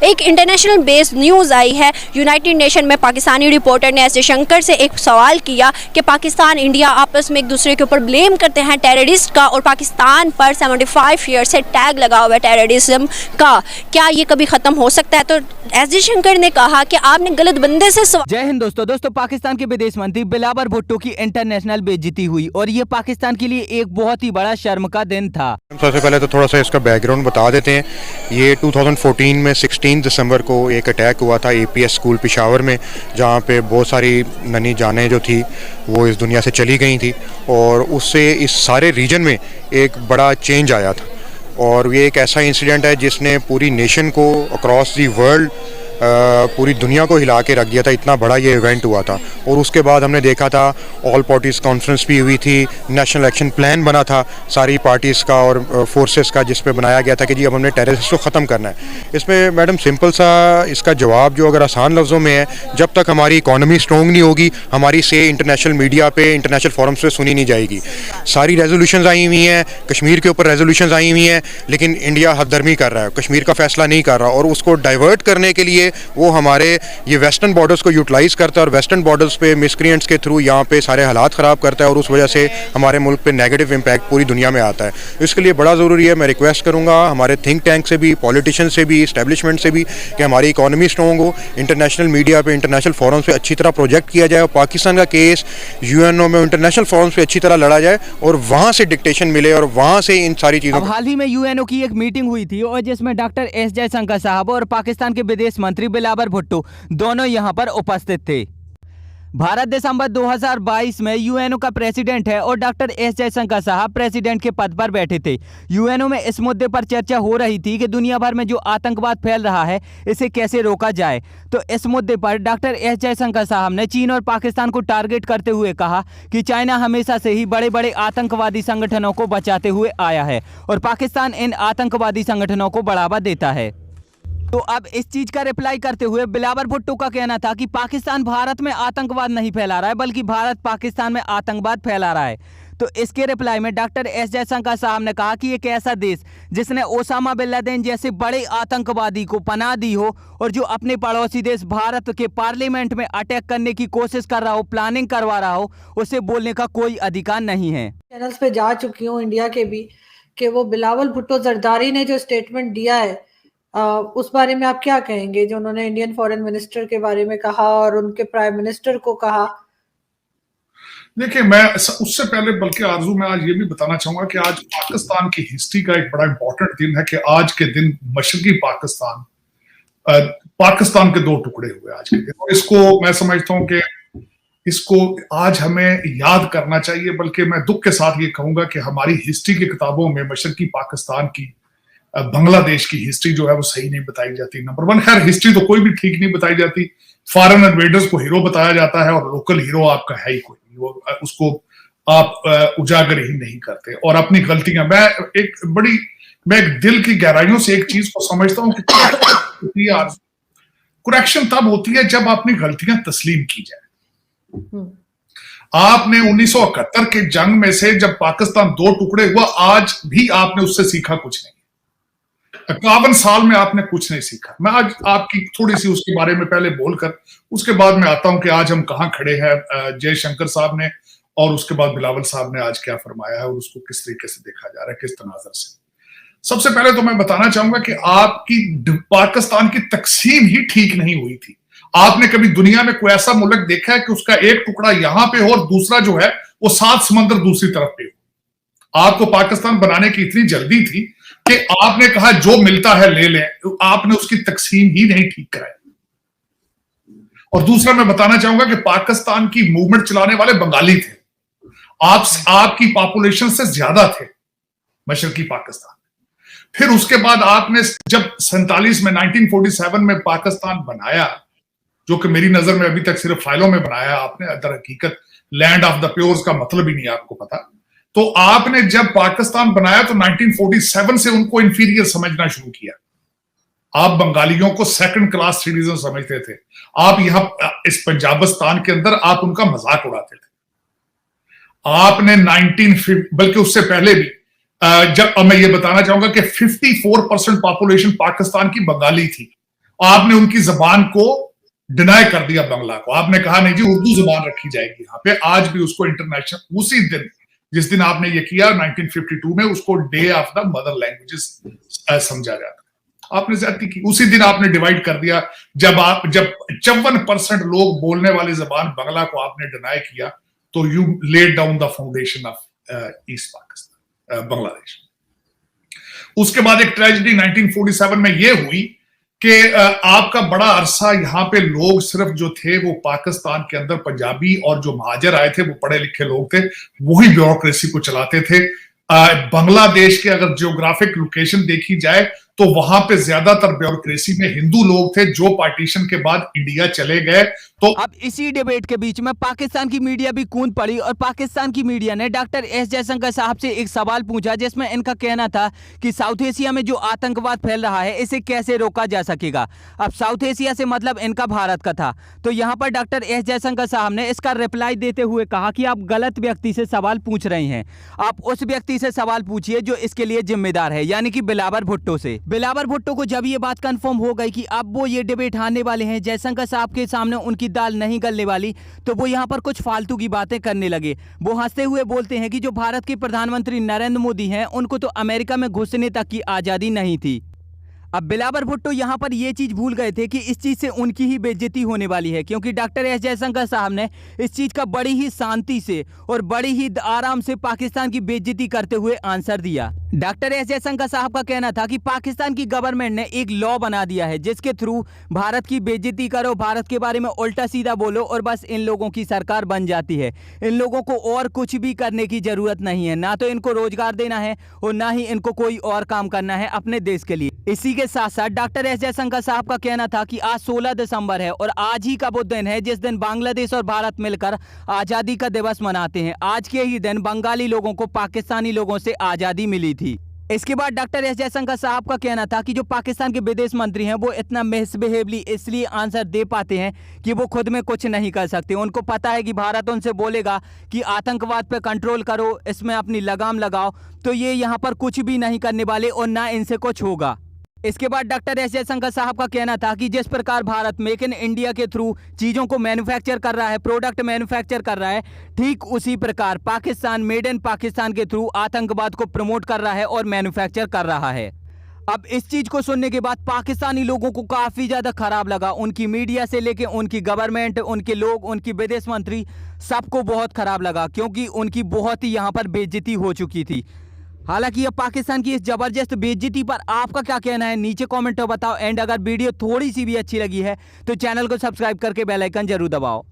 एक international based news आई है। United nation में पाकिस्तानी रिपोर्टर ने एस जयशंकर से एक सवाल किया कि पाकिस्तान इंडिया आपस में एक दूसरे के ऊपर ब्लेम करते हैं टेररिस्ट का, और पाकिस्तान पर 75 ईयर से टैग लगा हुआ है टेररिज्म का, क्या ये कभी ख़त्म हो सकता है? तो एस जयशंकर ने कहा कि आपने गलत बंदे से सवाल। जय हिंद दोस्तों, पाकिस्तान के विदेश मंत्री बिलावल भुट्टो की इंटरनेशनल बेइज्जती हुई और ये पाकिस्तान के लिए एक बहुत ही बड़ा शर्म का दिन था। सबसे पहले तो थोड़ा सा इसका बैकग्राउंड बता देते हैं। ये 2014 में 16 दिसंबर को एक अटैक हुआ था APS स्कूल पेशावर में, जहाँ पे बहुत सारी नन्ही जानें जो थी वो इस दुनिया से चली गई थी, और उससे इस सारे रीजन में एक बड़ा चेंज आया था। और ये एक ऐसा इंसिडेंट है जिसने पूरी नेशन को अक्रॉस दी वर्ल्ड, पूरी दुनिया को हिला के रख दिया था। इतना बड़ा ये इवेंट हुआ था। और उसके बाद हमने देखा था ऑल पार्टीज़ कॉन्फ्रेंस भी हुई थी, नेशनल एक्शन प्लान बना था सारी पार्टीज़ का और फोर्सेस का, जिस पे बनाया गया था कि जी अब हमने टेररिस्ट को ख़त्म करना है। इसमें मैडम सिंपल सा इसका जवाब जो अगर आसान लफ्ज़ों में है, जब तक हमारी इकॉनमी स्ट्रॉन्ग नहीं होगी, हमारी से इंटरनेशनल मीडिया पे, इंटरनेशनल फोरम्स पे सुनी नहीं जाएगी। सारी रेजोल्यूशंस आई हुई हैं, कश्मीर के ऊपर रेजोल्यूशंस आई हुई हैं, लेकिन इंडिया हदधर्मी कर रहा है, कश्मीर का फैसला नहीं कर रहा, और उसको डाइवर्ट करने के लिए वो हमारे ये वेस्टर्न बॉर्डर्स को यूटिलाइज़ करता है और वेस्टर्न बॉर्डर्स पे मिसक्रिएंट्स के थ्रू यहाँ पे सारे हालात ख़राब करता है, और उस वजह से हमारे मुल्क पे नेगेटिव इम्पैक्ट पूरी दुनिया में आता है। इसके लिए बड़ा ज़रूरी है, मैं रिक्वेस्ट करूँगा हमारे थिंक टैंक से भी, पॉलिटिशियन से भी, इस्टेब्लिशमेंट से भी, कि हमारी इकॉनमी स्ट्रॉन्ग हो, इंटरनेशनल मीडिया पे, इंटरनेशनल फोरम्स पे अच्छी तरह प्रोजेक्ट किया जाए, और पाकिस्तान का केस UNO में, इंटरनेशनल फोरम्स पे अच्छी तरह लड़ा जाए, और वहाँ से डिक्टेशन मिले और वहाँ से इन सारी चीज़ों। हाल ही में UNO की एक मीटिंग हुई थी और जिसमें डॉक्टर एस जयशंकर साहब और पाकिस्तान के विदेश मंत्री बिलावल भुट्टो दोनों यहां पर उपस्थित थे। भारत दिसंबर 2022 में UNO का प्रेसिडेंट है और डॉक्टर एस जयशंकर साहब प्रेसिडेंट के पद पर बैठे थे। UNO में इस मुद्दे पर चर्चा हो रही थी कि दुनिया भर में जो आतंकवाद फैल रहा है इसे कैसे रोका जाए। तो इस मुद्दे पर डॉक्टर एस जयशंकर साहब ने चीन और पाकिस्तान को टारगेट करते हुए कहा कि चाइना हमेशा से ही बड़े बड़े आतंकवादी संगठनों को बचाते हुए आया है और पाकिस्तान इन आतंकवादी संगठनों को बढ़ावा देता है। तो अब इस चीज का रिप्लाई करते हुए बिलावल भुट्टो का कहना था कि पाकिस्तान भारत में आतंकवाद नहीं फैला रहा है, बल्कि भारत पाकिस्तान में आतंकवाद फैला रहा है। तो इसके रिप्लाई में डॉक्टर एस जयशंकर साहब ने कहा कि एक ऐसा देश जिसने ओसामा बिन लादेन जैसे बड़े आतंकवादी को पनाह दी हो और जो अपने पड़ोसी देश भारत के पार्लियामेंट में अटैक करने की कोशिश कर रहा हो, प्लानिंग करवा रहा हो, उसे बोलने का कोई अधिकार नहीं है। चैनल्स पे जा चुकी हूँ इंडिया के भी, कि वो बिलावल भुट्टो जरदारी ने जो स्टेटमेंट दिया है उस बारे में आप क्या कहेंगे, जो उन्होंने इंडियन फॉरेन मिनिस्टर के बारे में कहा और उनके प्राइम मिनिस्टर को कहा? देखिए, मैं उससे पहले बल्कि आरजू मैं आज ये भी बताना चाहूंगा कि आज पाकिस्तान की हिस्ट्री का एक बड़ा इंपॉर्टेंट दिन है कि आज के दिन मशरकी पाकिस्तान के दो टुकड़े हुए आज के दिन, और इसको मैं समझता हूं कि इसको आज हमें याद करना चाहिए। बल्कि मैं दुख के साथ ये कहूंगा कि हमारी हिस्ट्री की किताबों में मशरकी पाकिस्तान की, बांग्लादेश की हिस्ट्री जो है वो सही नहीं बताई जाती। नंबर वन, खैर हिस्ट्री तो कोई भी ठीक नहीं बताई जाती। फॉरेन इन्वेडर्स को हीरो बताया जाता है और लोकल हीरो आपका है ही कोई नहीं, वो उसको आप उजागर ही नहीं करते। और अपनी गलतियां, मैं एक दिल की गहराइयों से एक चीज को समझता हूँ कि करेक्शन तब होती है जब अपनी गलतियां तस्लीम की जाए। आपने 1971 के जंग में से जब पाकिस्तान दो टुकड़े हुआ, आज भी आपने उससे सीखा कुछ नहीं। 51 साल में आपने कुछ नहीं सीखा। मैं आज आपकी थोड़ी सी उसके बारे में पहले बोलकर उसके बाद मैं आता हूं कि आज हम कहां खड़े हैं, जयशंकर साहब ने और उसके बाद बिलावल साहब ने आज क्या फरमाया है और उसको किस तरीके से देखा जा रहा है, किस तनाजर से। सबसे पहले तो मैं बताना चाहूंगा कि आपकी पाकिस्तान की तकसीम ही ठीक नहीं हुई थी। आपने कभी दुनिया में कोई ऐसा मुल्क देखा है कि उसका एक टुकड़ा यहां पे हो और दूसरा जो है वो 7 समंदर दूसरी तरफ पे हो? आपको पाकिस्तान बनाने की इतनी जल्दी थी कि आपने कहा जो मिलता है ले लें, आपने उसकी तकसीम ही नहीं ठीक कराई। और दूसरा मैं बताना चाहूंगा कि पाकिस्तान की मूवमेंट चलाने वाले बंगाली थे। आपकी पॉपुलेशन से ज्यादा थे मशरकी पाकिस्तान। फिर उसके बाद आपने जब 47 में 1947 में पाकिस्तान बनाया, जो कि मेरी नजर में अभी तक सिर्फ फाइलों में बनाया आपने, दर हकीकत लैंड ऑफ द प्योर्स का मतलब ही नहीं आपको पता। तो आपने जब पाकिस्तान बनाया तो 1947 से उनको इंफीरियर समझना शुरू किया। आप बंगालियों को सेकंड क्लास सिटीजन समझते थे। आप यहां इस पंजाबिस्तान के अंदर आप उनका मजाक उड़ाते थे। आपने 1950 बल्कि उससे पहले भी जब मैं ये बताना चाहूंगा कि 54% पॉपुलेशन पाकिस्तान की बंगाली थी आपने उनकी जबान को डिनाई कर दिया, बांग्ला को। आपने कहा नहीं जी उर्दू जबान रखी जाएगी यहाँ पे। आज भी उसको इंटरनेशनल, उसी दिन जिस दिन आपने ये किया 1952 में, उसको day of the mother languages समझा जाता है। आपने ज्यादती की। उसी दिन आपने डिवाइड कर दिया। जब 54% लोग बोलने वाली जबान बांग्ला को आपने डिनाई किया, तो you laid down the foundation of east Pakistan, Bangladesh. उसके बाद एक ट्रेजेडी 1947 में यह हुई कि आपका बड़ा अरसा यहाँ पे लोग सिर्फ जो थे वो पाकिस्तान के अंदर पंजाबी और जो महाजर आए थे वो पढ़े लिखे लोग थे, वही ब्यूरोक्रेसी को चलाते थे। बांग्लादेश के अगर जियोग्राफिक लोकेशन देखी जाए तो वहां पे ज्यादातर ब्यूरोक्रेसी में हिंदू लोग थे जो पार्टीशन के बाद इंडिया चले गए। तो अब इसी डिबेट के बीच में पाकिस्तान की मीडिया भी कूद पड़ी और पाकिस्तान की मीडिया ने डॉक्टर एस जयशंकर साहब से एक सवाल पूछा, जिसमें इनका कहना था कि साउथ एशिया में जो आतंकवाद फैल रहा है इसे कैसे रोका जा सकेगा। अब साउथ एशिया से मतलब इनका भारत का था। तो यहाँ पर डॉक्टर एस जयशंकर साहब ने इसका रिप्लाई देते हुए कहा कि आप गलत व्यक्ति से सवाल पूछ रहे हैं। आप उस व्यक्ति से सवाल पूछिए जो इसके लिए जिम्मेदार है, यानी कि बिलावर भुट्टो से। बिलावर भुट्टो को जब ये बात कंफर्म हो गई कि अब वो ये डिबेट हारने वाले हैं, जयशंकर साहब के सामने उनकी दाल नहीं गलने वाली, तो वो यहाँ पर कुछ फालतू की बातें करने लगे। वो हंसते हुए बोलते हैं कि जो भारत के प्रधानमंत्री नरेंद्र मोदी हैं उनको तो अमेरिका में घुसने तक की आज़ादी नहीं थी। अब बिलावर भुट्टो यहाँ पर ये चीज़ भूल गए थे कि इस चीज़ से उनकी ही बेइज्जती होने वाली है, क्योंकि डॉक्टर एस जयशंकर साहब ने इस चीज़ का बड़ी ही शांति से और बड़ी ही आराम से पाकिस्तान की बेइज्जती करते हुए आंसर दिया। डॉक्टर एस जयशंकर साहब का कहना था कि पाकिस्तान की गवर्नमेंट ने एक लॉ बना दिया है जिसके थ्रू भारत की बेइज्जती करो, भारत के बारे में उल्टा सीधा बोलो और बस इन लोगों की सरकार बन जाती है। इन लोगों को और कुछ भी करने की ज़रूरत नहीं है, ना तो इनको रोजगार देना है और ना ही इनको कोई और काम करना है अपने देश के लिए। इसी के साथ साथ डॉक्टर एस जयशंकर साहब का कहना था कि आज 16 दिसंबर है और आज ही का वो दिन है जिस दिन बांग्लादेश और भारत मिलकर आज़ादी का दिवस मनाते हैं। आज के ही दिन बंगाली लोगों को पाकिस्तानी लोगों से आज़ादी मिली थी। इसके बाद डॉक्टर एस जयशंकर साहब का कहना था कि जो पाकिस्तान के विदेश मंत्री हैं वो इतना मिसबिहेवली इसलिए आंसर दे पाते हैं कि वो खुद में कुछ नहीं कर सकते। उनको पता है कि भारत उनसे बोलेगा कि आतंकवाद पे कंट्रोल करो, इसमें अपनी लगाम लगाओ, तो ये यहाँ पर कुछ भी नहीं करने वाले और ना इनसे कुछ होगा। इसके बाद डॉक्टर एस जयशंकर साहब का कहना था कि जिस प्रकार भारत मेक इन इंडिया के थ्रू चीज़ों को मैन्युफैक्चर कर रहा है, प्रोडक्ट मैन्युफैक्चर कर रहा है, ठीक उसी प्रकार पाकिस्तान मेड इन पाकिस्तान के थ्रू आतंकवाद को प्रमोट कर रहा है और मैन्युफैक्चर कर रहा है। अब इस चीज़ को सुनने के बाद पाकिस्तानी लोगों को काफ़ी ज़्यादा खराब लगा। उनकी मीडिया से लेके उनकी गवर्नमेंट, उनके लोग, उनकी विदेश मंत्री, सबको बहुत खराब लगा, क्योंकि उनकी बहुत ही यहाँ पर बेइज्जती हो चुकी थी। हालांकि अब पाकिस्तान की इस जबरदस्त बेइज्जती पर आपका क्या कहना है नीचे कमेंट में बताओ। एंड अगर वीडियो थोड़ी सी भी अच्छी लगी है तो चैनल को सब्सक्राइब करके बेल आइकन जरूर दबाओ।